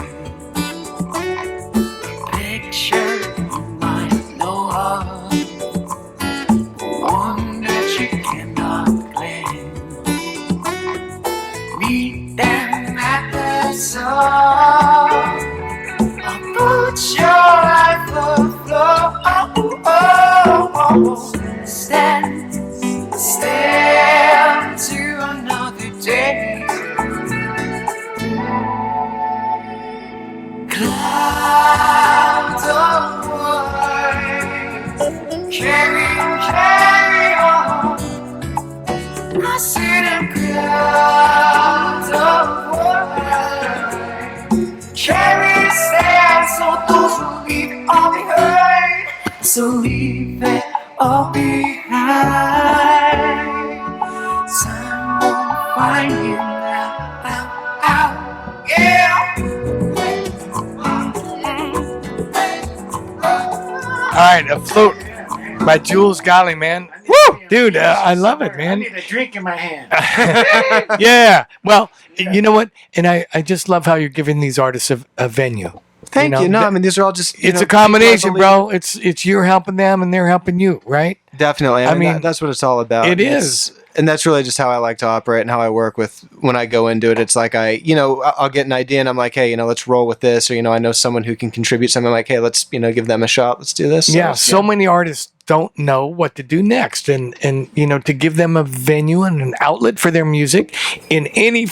So leave it all behind. Time won't find you now. Yeah. All right, A Float by Jules Golly, man. Woo! Dude, I love it, I man. need a drink in my hand. Yeah. Well, you know what? And I just love how you're giving these artists a venue. Thank you. No, I mean, these are all just... It's a combination, bro. It's you're helping them and they're helping you, right? Definitely. I mean, that's what it's all about. It is. And that's really just how I like to operate and how I work with when I go into it. It's like I'll get an idea and I'm like, hey, let's roll with this. Or, I know someone who can contribute something. I'm like, hey, let's, give them a shot. Let's do this. Yeah. So many artists don't know what to do next. And to give them a venue and an outlet for their music in any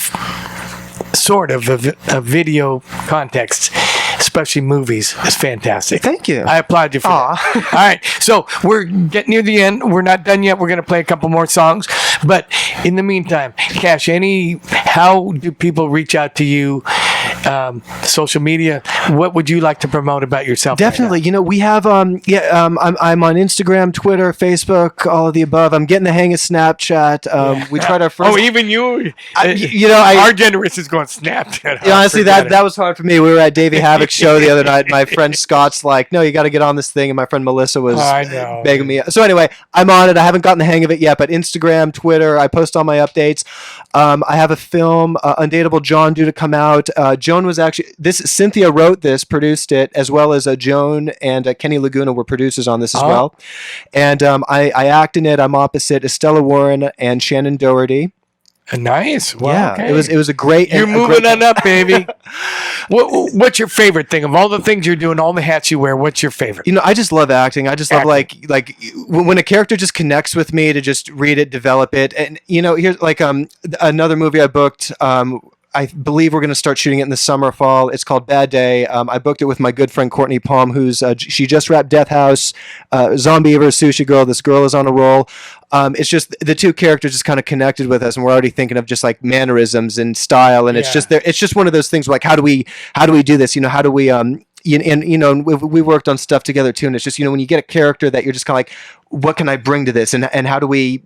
sort of a video context, especially movies, is fantastic. Thank you. I applaud you for that. All right. So we're getting near the end. We're not done yet. We're going to play a couple more songs. But in the meantime, Kash, how do people reach out to you? Social media. What would you like to promote about yourself? Definitely. Right we have, I'm on Instagram, Twitter, Facebook, all of the above. I'm getting the hang of Snapchat. We tried our first. Oh, even you? Our generation is going Snapchat. Honestly, that was hard for me. We were at Davey Havoc's show the other night. My friend Scott's like, no, you got to get on this thing. And my friend Melissa was begging me. So anyway, I'm on it. I haven't gotten the hang of it yet, but Instagram, Twitter, I post all my updates. I have a film, Undateable John, due to come out. Joan was actually, Cynthia wrote this, produced it, as well as Joan and Kenny Laguna were producers on this as well. And I act in it. I'm opposite Estella Warren and Shannon Doherty. Nice. Well, yeah, okay. It was a great. You're moving on up, baby. What's your favorite thing of all the things you're doing, all the hats you wear? What's your favorite? I just love acting. I just love like when a character just connects with me to just read it, develop it, and here's like another movie I booked. I believe we're going to start shooting it in the summer, fall. It's called Bad Day. I booked it with my good friend Courtney Palm, who's she just wrapped Death House, Zombie vs. Sushi Girl. This girl is on a roll. It's just the two characters just kind of connected with us, and we're already thinking of just like mannerisms and style, and it's just there. It's just one of those things where, like, how do we do this? How do we we worked on stuff together too, and it's just when you get a character that you're just kind of like, what can I bring to this, and how do we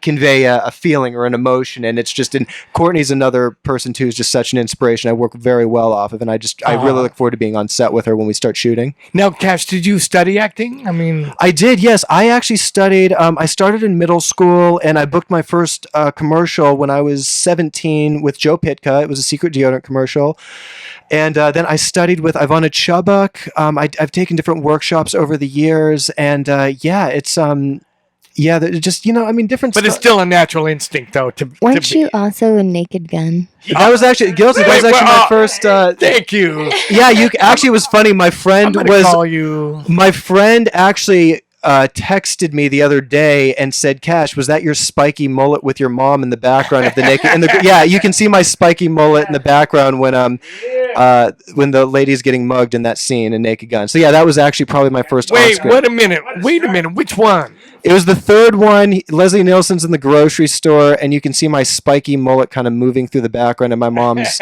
convey a feeling or an emotion? And it's just, and Courtney's another person too who's just such an inspiration. I work very well off of, and I really look forward to being on set with her when we start shooting. Now, Kash, did you study acting? I did. Yes, I actually studied. I started in middle school, and I booked my first commercial when I was 17 with Joe Pitka. It was a secret deodorant commercial. And then I studied with Ivana Chubbuck. I've taken different workshops over the years, and it's just different. But it's still a natural instinct, though. Weren't you also a Naked Gun? That was actually my first. Thank you. Yeah, actually it was funny. My friend actually texted me the other day and said, "Kash, was that your spiky mullet with your mom in the background of the naked?" Yeah, you can see my spiky mullet in the background when the lady's getting mugged in that scene in Naked Gun. So yeah, that was actually probably my first. Wait a minute. Which one? It was the third one. Leslie Nielsen's in the grocery store, and you can see my spiky mullet kind of moving through the background of my mom's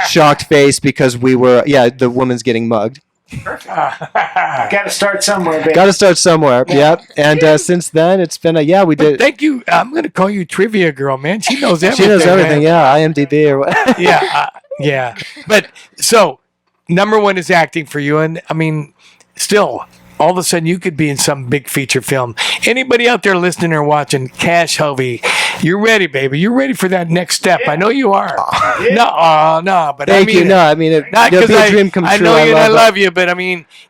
shocked face because the woman's getting mugged. Got to start somewhere, baby. Got to start somewhere. Yep. And since then, it's been we did. Thank you. I'm going to call you Trivia Girl, man. She knows everything. She knows everything. Man. Yeah, IMDb or what? Yeah. But so number one is acting for you, and still. All of a sudden, you could be in some big feature film. Anybody out there listening or watching, Kash Hovey, you're ready, baby. You're ready for that next step. I know you are. No, but thank you. No, not because a dream come true. I know you and I love you, but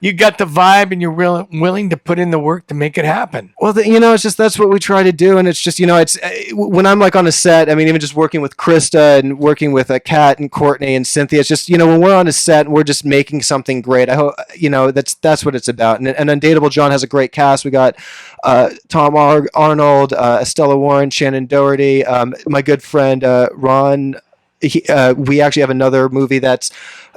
you got the vibe and you're willing to put in the work to make it happen. Well, it's just that's what we try to do, and it's just it's when I'm like on a set. Even just working with Christa and working with Kat and Courtney and Cynthia. It's just when we're on a set and we're just making something great. I hope that's what it's about. And Undateable John has a great cast. We got Tom Arnold, Estella Warren, Shannon Doherty, my good friend Ron. We actually have another movie that's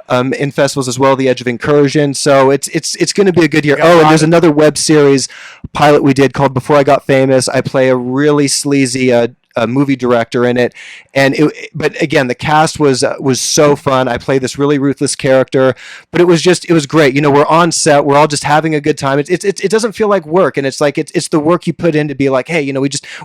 in festivals as well, The Edge of Incursion. So it's going to be a good year. And there's another web series pilot we did called Before I Got Famous. I play a really sleazy a movie director in it. But again, the cast was so fun. I played this really ruthless character, but it was great. We're on set, we're all just having a good time. It doesn't feel like work, and it's like it's the work you put in to be like, hey,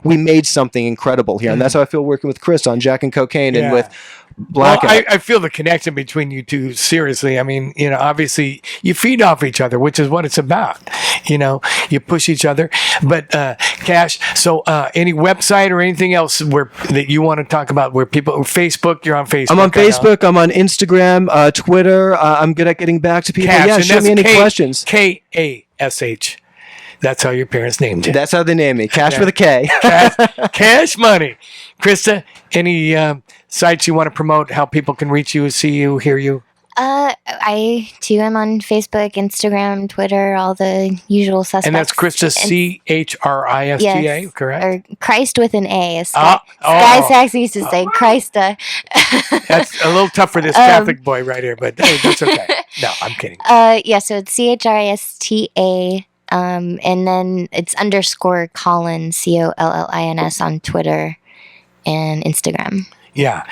we made something incredible here, and that's how I feel working with Chris on Jack and Cocaine and with Blackout. Well, I feel the connection between you two, seriously. I mean, obviously you feed off each other, which is what it's about. You push each other. But Kash, so any website or anything else that you want to talk about where people, Facebook, you're on Facebook. I'm on Facebook, I'm on Instagram, Twitter. I'm good at getting back to people. Kash, show me any questions. Kash. That's how your parents named you. That's how they named me. Cash with a K. Cash money. Krista, any sites you want to promote, how people can reach you, see you, hear you? I too am on Facebook, Instagram, Twitter, all the usual suspects. And that's Christa, Chrisista, yes, correct? Or Christ with an A. Sky Sachs used to say Christa. That's a little tough for this Catholic boy right here, but hey, that's okay. No, I'm kidding. So it's Christa. And then it's _ Collins, COLLINS on Twitter and Instagram. Yeah,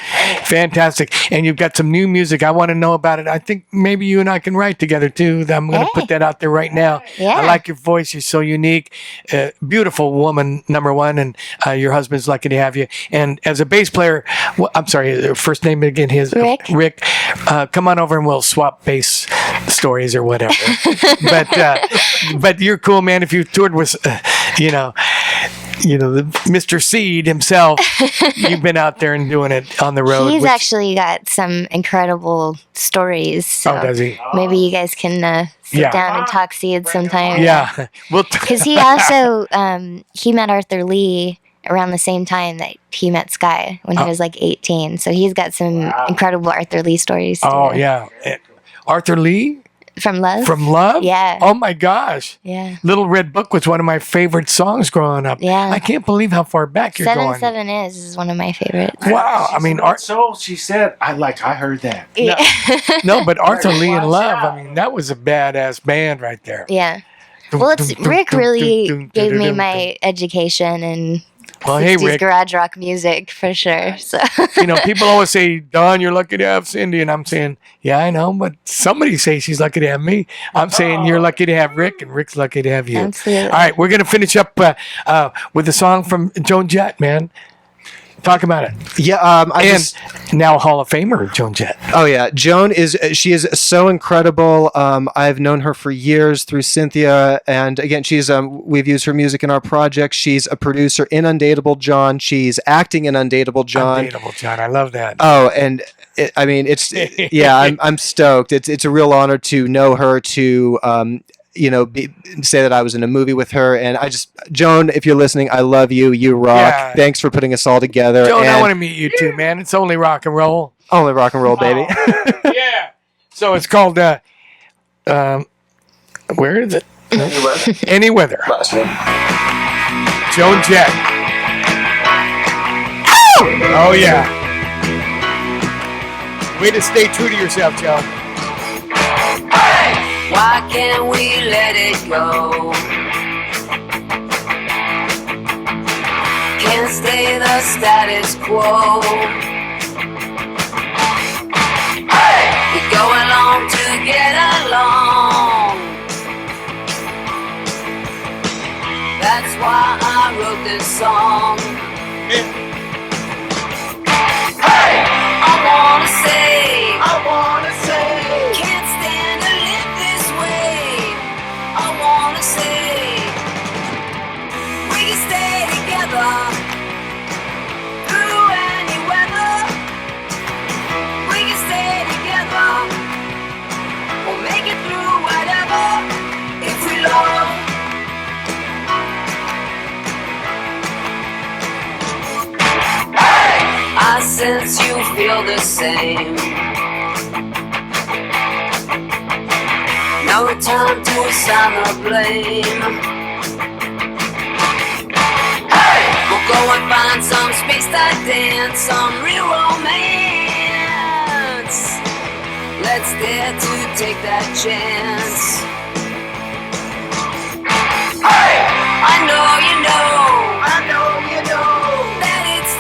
fantastic. And you've got some new music. I want to know about it. I think maybe you and I can write together too. I'm going to put that out there right now. Yeah. I like your voice. You're so unique. Beautiful woman, number one. And your husband's lucky to have you. And as a bass player, I'm sorry, first name again, Rick. Come on over and we'll swap bass stories or whatever. But you're cool, man. If you toured with, the Mr. Seed himself, you've been out there and doing it on the road. He's actually got some incredible stories. So does he? Maybe you guys can sit down and talk Seed sometime. Yeah. Because he also, he met Arthur Lee around the same time that he met Sky when he was like 18. So he's got some incredible Arthur Lee stories too. Oh, yeah. Arthur Lee? From Love? From Love? Yeah. Oh my gosh. Yeah. Little Red Book was one of my favorite songs growing up. Yeah. I can't believe how far back you're going. 7 is one of my favorites. Wow. I mean, she said, I heard that. Yeah. No, but Arthur Lee and Love, I mean, that was a badass band right there. Yeah. Well, Rick really gave me my education and 60s garage rock music for sure. So people always say, Don, you're lucky to have Cindy, and I'm saying, yeah, I know, but somebody say she's lucky to have me. I'm saying you're lucky to have Rick, and Rick's lucky to have you. Absolutely. All right, we're gonna finish up with a song from Joan Jett, man. Talk about it. Yeah, now Hall of Famer Joan Jett. Oh yeah, Joan is so incredible. I've known her for years through Cynthia, and again, she's we've used her music in our project. She's a producer in Undateable John. She's acting in Undateable John. Undateable John, I love that. Oh, and I'm stoked. It's a real honor to know her, to say that I was in a movie with her, and Joan, if you're listening, I love you. You rock. Yeah. Thanks for putting us all together. Joan, I want to meet you too, man. It's only rock and roll. Only rock and roll, baby. Yeah. So it's called where is it? Any Weather. Joan Jett. Oh yeah. Way to stay true to yourself, Joan. Why can't we let it go? Can't stay the status quo. We go along to get along. That's why I wrote this song. I wanna say, can't stand to live this way. I wanna say, we can stay together through any weather. We can stay together, we'll make it through whatever, if we love. I sense you feel the same. No time to assign the blame. We'll go and find some space to dance, some real romance. Let's dare to take that chance. I know you know that it's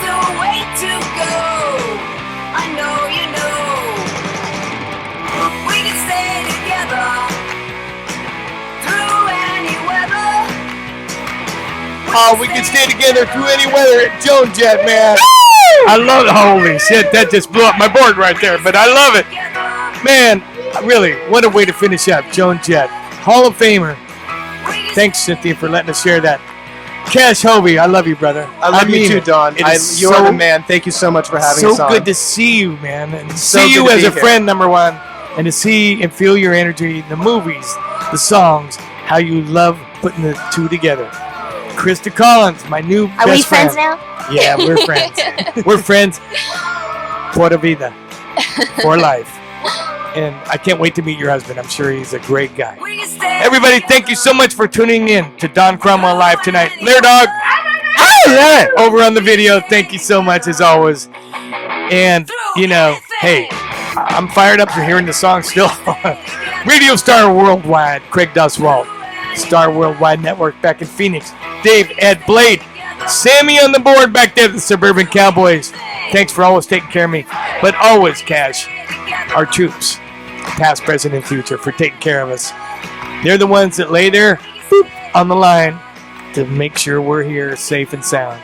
Oh, we can stay together through any weather at Joan Jett, man. I love it. Holy shit, that just blew up my board right there, but I love it. Man, really, what a way to finish up. Joan Jett, Hall of Famer. Thanks, Cynthia, for letting us share that. Cash Hovey, I love you, brother. I love you too, Don. You're the man. Thank you so much for having us on. So good to see you, man. And so see you as a friend, number one. And to see and feel your energy, the movies, the songs, how you love putting the two together. Christa Collins, my new best friend. Are we friends now? Yeah, we're friends. We're friends. Pura vida. For life. And I can't wait to meet your husband. I'm sure he's a great guy. Everybody, thank you so much for tuning in to Don Cromwell Live tonight. Lair Dog, over on the video. Thank you so much, as always. And, you know, hey, I'm fired up for hearing the song still. Radio Star Worldwide, Craig Doswalt. Star Worldwide Network back in Phoenix. Dave, Ed, Blade, Sammy on the board back there, the Suburban Cowboys. Thanks for always taking care of me. But always, Cash, our troops, past, present, and future, for taking care of us. They're the ones that lay there on the line to make sure we're here safe and sound.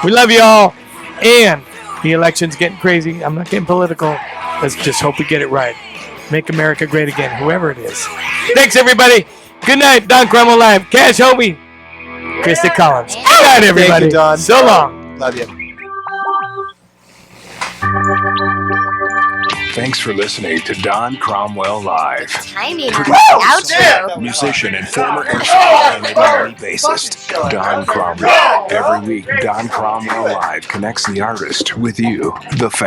We love you all. And the election's getting crazy. I'm not getting political. Let's just hope we get it right. Make America great again, whoever it is. Thanks, everybody. Good night, Don Cromwell Live. Cash Hovey, Christa Collins. Good night, everybody. Thank you, Don. So long. Love you. Thanks for listening to Don Cromwell Live. Timing on the outro. Musician and former air supply and Army bassist, Don Cromwell. Every week, Don Cromwell Live connects the artist with you, the fan.